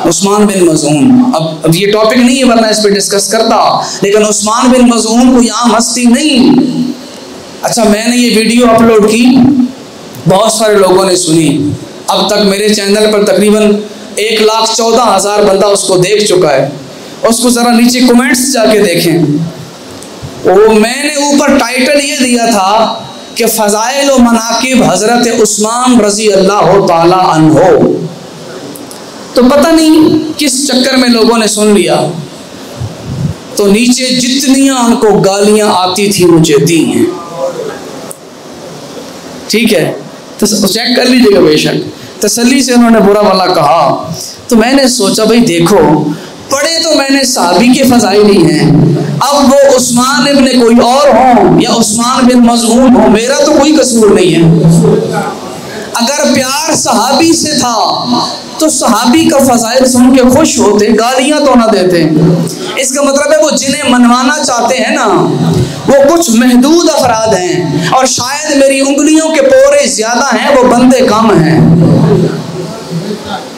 उस्मान बिन मज़ऊन। अब ये टॉपिक नहीं है वरना इस पे डिस्कस करता, लेकिन उस्मान बिन मज़ऊन कोई आम हस्ती नहीं। अच्छा, मैंने ये वीडियो अपलोड की, बहुत सारे लोगों ने सुनी। अब तक मेरे चैनल पर तकरीबन 1,14,000 बंदा उसको देख चुका है। उसको ज़रा नीचे कमेंट्स जाके देखें। वो मैंने ऊपर टाइटल ये दिया था कि फ़ज़ाइल व मनाकिब हज़रत उस्मान रज़ी अल्लाह ताला अन्हो। तो पता नहीं किस चक्कर में लोगों ने सुन लिया, तो नीचे जितनियां उनको गालियां आती थी मुझे दी हैं। ठीक है, तो चेक कर लीजिएगा, बेशक तसल्ली से उन्होंने बुरा भला कहा। तो मैंने सोचा भाई देखो, पढ़े तो मैंने साहबी के फ़ज़ाइल ही हैं, अब वो उस्मान इब्न कोई और हो या उस्मान बिन मज़ऊन हो, मेरा तो कोई कसूर नहीं है। अगर प्यार सहाबी से था तो सहाबी का फ़ज़ाइल सुन के खुश होते, गालियां तो ना देते। इसका मतलब है वो जिन्हें मनवाना चाहते हैं ना, वो कुछ महदूद अफराद हैं, और शायद मेरी उंगलियों के पोरे ज्यादा हैं, वो बंदे कम हैं।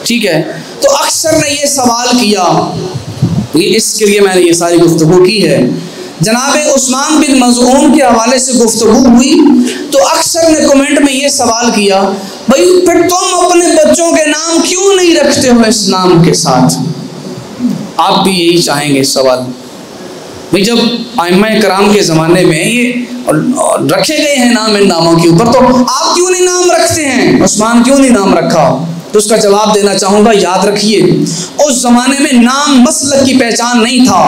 ठीक है, तो अक्सर ने ये सवाल किया, ये इसके लिए मैंने ये सारी गुफ्तगू की है। जनाब उस्मान बिन मज़ऊन के हवाले से गुफ्तगू हुई तो अक्सर ने कमेंट में ये सवाल किया, भाई फिर तुम अपने बच्चों के नाम क्यों नहीं रखते हो इस नाम के साथ? आप भी यही चाहेंगे सवाल, भाई जब आइम्मा कराम के ज़माने में ये रखे गए हैं नाम इन नामों के ऊपर, तो आप क्यों नहीं नाम रखते हैं? उस्मान क्यों नहीं नाम रखा? तो उसका जवाब देना चाहूँगा, याद रखिए उस ज़माने में नाम मसलक की पहचान नहीं था।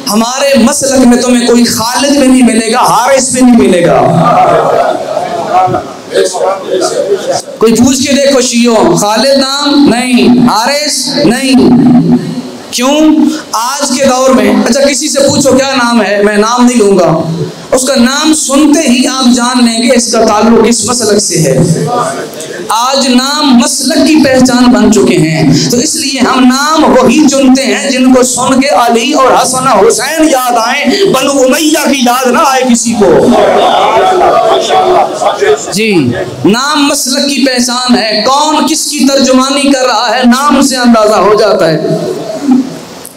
हमारे मसलक में तुम्हें कोई खालिद भी नहीं मिलेगा, हारिस भी नहीं मिलेगा। कोई पूछ के देखो शियो, खालिद नाम नहीं, हारिस नहीं। क्यों? आज के दौर में अच्छा किसी से पूछो क्या नाम है, मैं नाम नहीं लूंगा, उसका नाम सुनते ही आप जान लेंगे इसका ताल्लुक इस मसलक से है। आज नाम मसलक की पहचान बन चुके हैं, तो इसलिए हम नाम वही चुनते हैं जिनको सुन के अली और हसन हुसैन याद आए, बनु उमैया की याद ना आए किसी को। जी, नाम मसलक की पहचान है, कौन किसकी तर्जुमानी कर रहा है नाम से अंदाजा हो जाता है।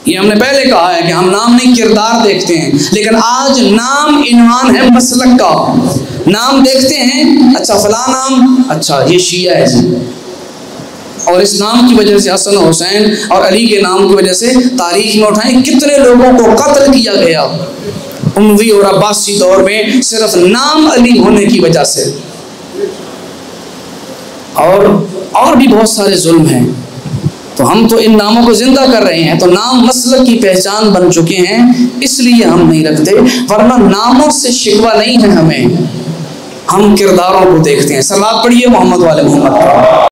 ये हमने पहले कहा है कि हम नाम नहीं किरदार देखते हैं, लेकिन आज नाम इन्वान है मसलक का। नाम देखते हैं, अच्छा फला नाम, अच्छा ये शिया है जी, और इस नाम की वजह से हसन हुसैन और अली के नाम की वजह से तारीख में उठाएं कितने लोगों को कत्ल किया गया उमवी और अब्बासी दौर में, सिर्फ नाम अली होने की वजह से। और भी बहुत सारे जुल्म हैं, तो हम तो इन नामों को जिंदा कर रहे हैं। तो नाम मसलक की पहचान बन चुके हैं, इसलिए हम नहीं रखते, वरना नामों से शिकवा नहीं है हमें, हम किरदारों को देखते हैं। सलात पढ़िए मोहम्मद वाले मोहम्मद।